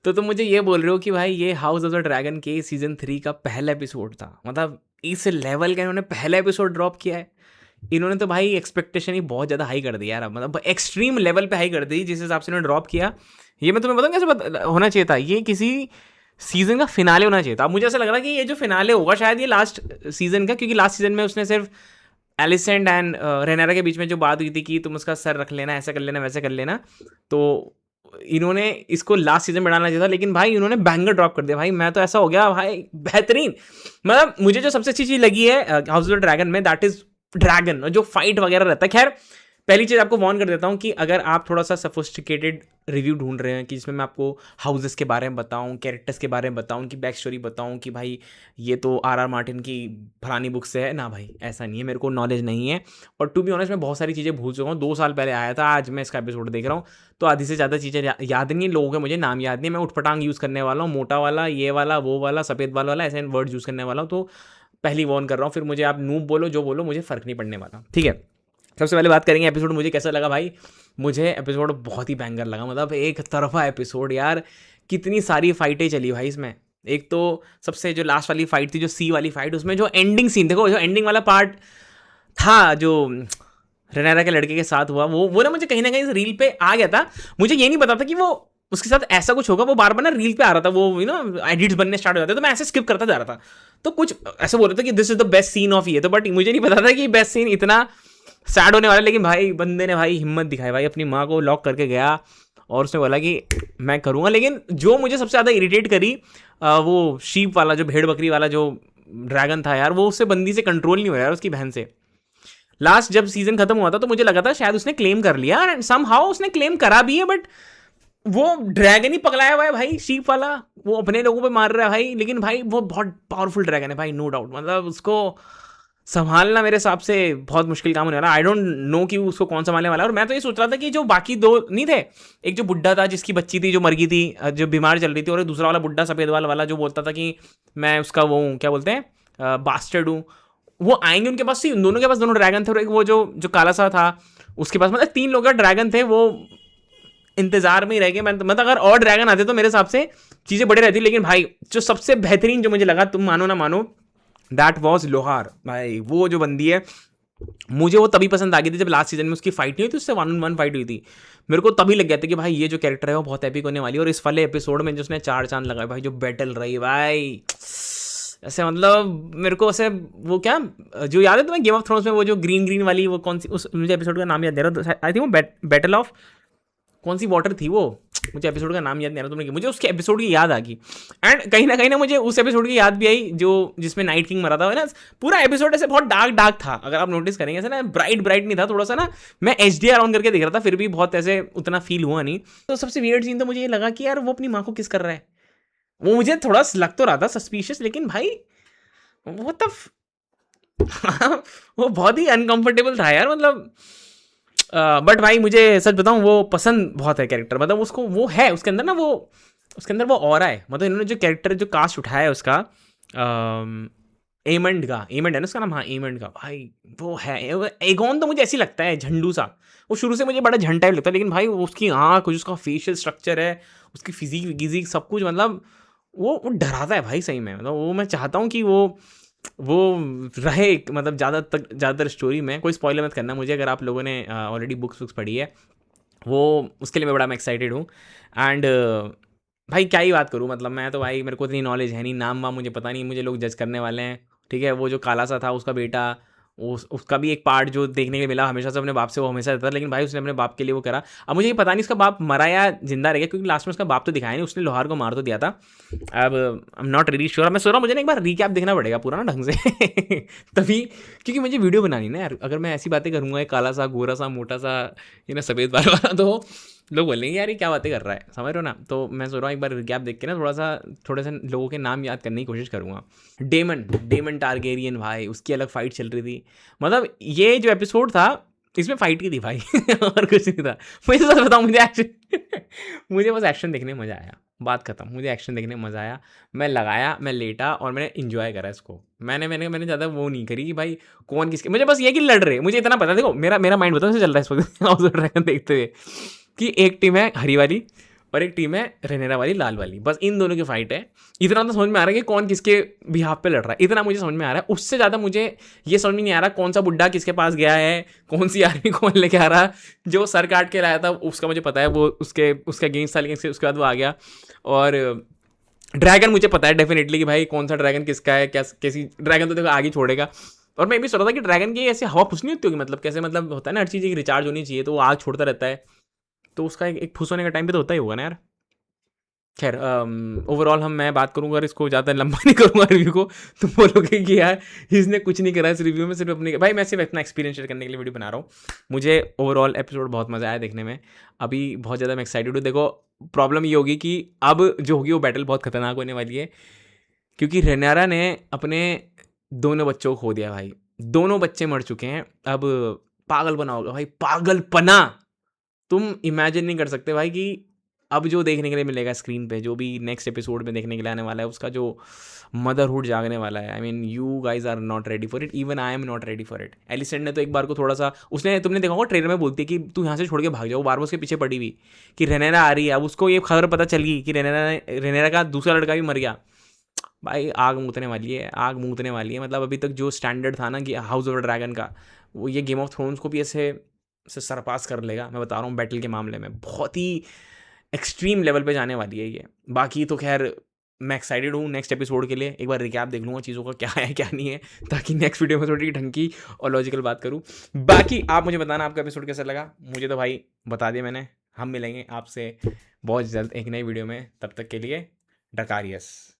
तो तुम मुझे ये बोल रहे हो कि भाई ये हाउस ऑफ द ड्रैगन के सीजन 3 का पहला एपिसोड था, मतलब इस लेवल का इन्होंने पहला एपिसोड ड्रॉप किया है। इन्होंने तो भाई एक्सपेक्टेशन ही बहुत ज़्यादा हाई कर दी यार, मतलब एक्सट्रीम लेवल पे हाई कर दी जिस हिसाब से इन्होंने ड्रॉप किया। ये मैं तुम्हें बताऊँ कैसे होना चाहिए था, ये किसी सीजन का फिनाले होना चाहिए था। अब मुझे ऐसा लग रहा है कि ये जो फिनाले होगा शायद ये लास्ट सीजन का, क्योंकि लास्ट सीजन में उसने सिर्फ एलिसेंट एंड रेनारा के बीच में जो बात हुई थी कि तुम उसका सर रख लेना, ऐसा कर लेना, वैसे कर लेना, तो इन्होंने इसको लास्ट सीजन में डालना चाहिए था। लेकिन भाई इन्होंने बैंगर ड्रॉप कर दिया भाई, मैं तो ऐसा हो गया भाई बेहतरीन। मतलब मुझे जो सबसे अच्छी चीज़ लगी है हाउस ऑफ द ड्रैगन में, दैट इज ड्रैगन, जो फाइट वगैरह रहता है। खैर पहली चीज़ आपको वार्न कर देता हूँ कि अगर आप थोड़ा सा सफोस्टिकेटेड रिव्यू ढूंढ रहे हैं कि जिसमें मैं आपको हाउसेस के बारे में बताऊं, कैरेक्टर्स के बारे में बताऊं, कि बैक स्टोरी बताऊं कि भाई ये तो आर मार्टिन की फलानी बुक से है ना, भाई ऐसा नहीं है, मेरे को नॉलेज नहीं है। और टू बी ऑनेस्ट मैं बहुत सारी चीज़ें भूल चुका हूँ, 2 साल पहले आया था, आज मैं इसका एपिसोड देख रहा हूँ तो आधी से ज़्यादा चीज़ें याद नहीं, लोगों के मुझे नाम याद नहीं। मैं उठपटांग यूज़ करने वाला हूँ, मोटा वाला, ये वाला, वो वाला, सफ़ेद वाला, ऐसे वर्ड यूज़ करने वाला हूँ। तो पहली वार्न कर रहा हूँ, फिर मुझे आप नूब बोलो जो बोलो, मुझे फ़र्क नहीं पड़ने वाला, ठीक है। सबसे पहले बात करेंगे एपिसोड मुझे कैसा लगा भाई। मुझे एपिसोड बहुत ही बैंगर लगा, मतलब एक तरफा एपिसोड यार, कितनी सारी फाइटें चली भाई इसमें। एक तो सबसे जो लास्ट वाली फाइट थी, जो सी वाली फाइट, उसमें जो एंडिंग सीन, देखो जो एंडिंग वाला पार्ट था जो रेनारा के लड़के के साथ हुआ, वो ना मुझे कहीं ना कहीं रील पे आ गया था। मुझे ये नहीं पता था कि वो उसके साथ ऐसा कुछ होगा। वो बार बार ना रील पे आ रहा था, वो एडिट्स बनने स्टार्ट हो जाते, तो मैं ऐसे स्किप करता जा रहा था। तो कुछ ऐसे बोल रहे थे कि this is the best scene of ये, तो बट मुझे नहीं पता था कि बेस्ट सीन इतना सैड होने वाला। लेकिन भाई बंदे ने भाई हिम्मत दिखाई भाई, अपनी माँ को लॉक करके गया और उसने बोला कि मैं करूँगा। लेकिन जो मुझे सबसे ज़्यादा इरिटेट करी वो शीप वाला, जो भेड़ बकरी वाला जो ड्रैगन था यार, वो उससे बंदी से कंट्रोल नहीं हो रहा यार, उसकी बहन से। लास्ट जब सीजन खत्म हुआ था तो मुझे लगा था शायद उसने क्लेम कर लिया, एंड समहाउ उसने क्लेम करा भी है, बट वो ड्रैगन ही पगलाया हुआ है भाई, शीप वाला, वो अपने लोगों पे मार रहा है भाई। लेकिन भाई वो बहुत पावरफुल ड्रैगन है भाई, नो डाउट, मतलब उसको संभालना मेरे हिसाब से बहुत मुश्किल काम होने वाला। आई डोंट नो कि उसको कौन संभालने वाला है। और मैं तो ये सोच रहा था कि जो बाकी 2 नहीं थे, एक जो बुड्ढा था जिसकी बच्ची थी जो मर गई थी, जो बीमार चल रही थी, और एक दूसरा वाला बुड्ढा सफेद वाला जो बोलता था कि मैं उसका वो हूँ, क्या बोलते हैं, बास्टर्ड हूँ, वो आएंगे उनके पास। उन दोनों के पास दोनों ड्रैगन थे, और एक वो जो काला सा था उसके पास, मतलब 3 लोग ड्रैगन थे। वो इंतजार में ही रह गए। मतलब अगर और ड्रैगन आते तो मेरे हिसाब से चीजें बड़ी रहती। लेकिन भाई जो सबसे बेहतरीन जो मुझे लगा, तुम मानो ना मानो, दैट वॉज लोहार भाई। वो जो बंदी है, मुझे वो तभी पसंद आ गई थी जब लास्ट सीजन में उसकी फाइट नहीं हुई थी, उससे 1-on-1 फाइट हुई थी। मेरे को तभी लग गया था कि भाई ये जो कैरेक्टर है वो बहुत एपिक होने वाली है। और इस वाले एपिसोड में जो उसने 4 चांद लगाए भाई, जो बैटल रही भाई, ऐसे मतलब मेरे को ऐसे वो क्या, जो याद है तुम्हें गेम ऑफ थ्रोन्स में वो जो ग्रीन वाली, वो कौन सी, उस मुझे एपिसोड का नाम याद दे रहा, आई थिंक वो बैटल ऑफ कौन सी वाटर थी वो, मुझे एपिसोड का नाम याद नहीं आ रहा तुमने, मुझे उसके एपिसोड की याद आ गई। एंड कहीं ना मुझे उस एपिसोड की याद भी आई जो जिसमें नाइट किंग मरा था ना। पूरा एपिसोड ऐसे बहुत डार्क था, अगर आप नोटिस करेंगे, ऐसे ना ब्राइट नहीं था, थोड़ा सा ना, मैं HDR ऑन करके देख रहा था, फिर भी बहुत ऐसे उतना फील हुआ नहीं। तो सबसे वियर्ड सीन तो मुझे ये लगा कि यार वो अपनी माँ को किस कर रहा है। वो मुझे थोड़ा लग तो रहा था सस्पिशियस, लेकिन भाई वो तब वो बहुत ही अनकंफर्टेबल था यार, मतलब। बट भाई मुझे सच बताऊं, वो पसंद बहुत है कैरेक्टर, मतलब उसको वो है उसके अंदर ना, वो उसके अंदर वो ऑरा है। मतलब इन्होंने जो कैरेक्टर जो कास्ट उठाया है उसका, एमंड है ना उसका नाम, हाँ एमंड का, भाई वो है। एगोन तो मुझे ऐसी लगता है झंडू सा, वो शुरू से मुझे बड़ा झंड टाइप लगता है। लेकिन भाई उसकी आँख, उसका फेशियल स्ट्रक्चर है, उसकी फिजिक विजिक सब कुछ, मतलब वो डराता है भाई सही में। मतलब वो मैं चाहता हूँ कि वो रहे, मतलब ज़्यादातर स्टोरी में। कोई स्पॉइलर मत करना मुझे, अगर आप लोगों ने ऑलरेडी बुक्स पढ़ी है, वो उसके लिए मैं बड़ा मैं एक्साइटेड हूँ। एंड भाई क्या ही बात करूँ, मतलब मैं तो भाई, मेरे को इतनी नॉलेज है नहीं, नाम वाम मुझे पता नहीं, मुझे लोग जज करने वाले हैं, ठीक है। वो जो काला सा था उसका बेटा, उसका भी एक पार्ट जो देखने के लिए मिला, हमेशा से अपने बाप से वो हमेशा रहता था, लेकिन भाई उसने अपने बाप के लिए वो करा। अब मुझे ये पता नहीं उसका बाप मरा या जिंदा रह गया, क्योंकि लास्ट में उसका बाप तो दिखाया नहीं, उसने लोहार को मार तो दिया था। अब आई एम नॉट रियली श्योर, मैं सोच रहा हूँ मुझे ना एक बार रिकैप देखना पड़ेगा पूरा ना ढंग से तभी, क्योंकि मुझे वीडियो बनानी ना यार। अगर मैं ऐसी बातें करूँगा, काला सा, गोरा सा, मोटा सा, ये ना सफ़ेद बाल वाला, तो लोग बोलेंगे यार ये क्या बातें कर रहा है, समझ रहे हो ना। तो मैं सोच रहा हूँ एक बार रिकैप देख के ना थोड़े से लोगों के नाम याद करने की कोशिश करूँगा। डेमन टारगेरियन भाई, उसकी अलग फाइट चल रही थी। मतलब ये जो एपिसोड था इसमें फाइट की थी भाई और कुछ नहीं था। मुझे सच बताऊँ, मुझे एक्शन मुझे बस एक्शन देखने में मज़ा आया, बात खत्म। मुझे एक्शन देखने में मज़ा आया, मैं लगाया, मैं लेटा और मैंने इन्जॉय करा इसको। मैंने ज़्यादा वो नहीं करी कि भाई कौन किसके, मुझे बस ये कि लड़ रहे, मुझे इतना पता। देखो मेरा माइंड बताओ कैसे चल रहा है इस वक्त हाउस ऑफ ड्रैगन देखते हुए, कि एक टीम है हरी वाली, और एक टीम है रेनेरा वाली लाल वाली, बस इन दोनों की फाइट है। इतना तो समझ में आ रहा है कि कौन किसके बिहाफ पे लड़ रहा है, इतना मुझे समझ में आ रहा है। उससे ज़्यादा मुझे ये समझ में नहीं आ रहा कौन सा बुड्ढा किसके पास गया है, कौन सी आर्मी कौन लेके आ रहा। जो सर काट के लाया था उसका मुझे पता है, वो उसके अगेंस्ट था, लेकिन उसके बाद वो आ गया। और ड्रैगन मुझे पता है डेफिनेटली कि भाई कौन सा ड्रैगन किसका है, क्या कैसी ड्रैगन तो देखो आगे छोड़ेगा। और मैं भी सोच रहा था कि ड्रैगन की ऐसे हवा फुस नहीं होती होगी, मतलब कैसे, मतलब होता है ना हर चीज़ की रिचार्ज होनी चाहिए, तो वो आग छोड़ता रहता है, तो उसका एक फुस होने का टाइम पे तो होता ही होगा ना यार। खैर ओवरऑल मैं बात करूँगा, अगर इसको ज़्यादा लंबा नहीं करूँगा रिव्यू को, तो बोलोगे कि यार इसने कुछ नहीं करा इस रिव्यू में, सिर्फ अपने भाई मैं सिर्फ अपना एक्सपीरियंस शेयर करने के लिए वीडियो बना रहा हूँ। मुझे ओवरऑल एपिसोड बहुत मज़ा आया देखने में, अभी बहुत ज़्यादा मैं एक्साइटेड हूँ। देखो प्रॉब्लम ये होगी कि अब जो होगी वो बैटल बहुत खतरनाक होने वाली है, क्योंकि रेनारा ने अपने दोनों बच्चों को खो दिया भाई, दोनों बच्चे मर चुके हैं। अब पागलपना होगा भाई, पागलपना। तुम इमेजिन नहीं कर सकते भाई कि अब जो देखने के लिए मिलेगा स्क्रीन पे, जो भी नेक्स्ट एपिसोड में देखने के लिए आने वाला है, उसका जो मदरहुड जागने वाला है। I mean you guys are not ready for it, even I am not ready for it. Alicent ने तो एक बार को थोड़ा सा, उसने, तुमने देखा होगा ट्रेलर में बोलती है कि तू यहाँ से छोड़ के भाग जाओ, बार बार उसके पीछे पड़ी हुई कि रेनेरा आ रही है। अब उसको ये खबर पता चल गई कि रेनेरा का दूसरा लड़का भी मर गया। भाई आग मूतने वाली है, आग मूतने वाली है। मतलब अभी तक जो स्टैंडर्ड था ना कि हाउस ऑफ ड्रैगन का, वो ये गेम ऑफ थ्रोन्स को भी ऐसे से सरपास कर लेगा। मैं बता रहा हूँ बैटल के मामले में बहुत ही एक्सट्रीम लेवल पे जाने वाली है ये। बाकी तो खैर मैं एक्साइटेड हूँ नेक्स्ट एपिसोड के लिए, एक बार रिकैप देख लूँगा चीज़ों का क्या है क्या नहीं है, ताकि नेक्स्ट वीडियो में थोड़ी ढंग की और लॉजिकल बात करूँ। बाकी आप मुझे बताना आपका एपिसोड कैसा लगा, मुझे तो भाई बता दिया मैंने। हम मिलेंगे आपसे बहुत जल्द एक नई वीडियो में, तब तक के लिए डकारियस।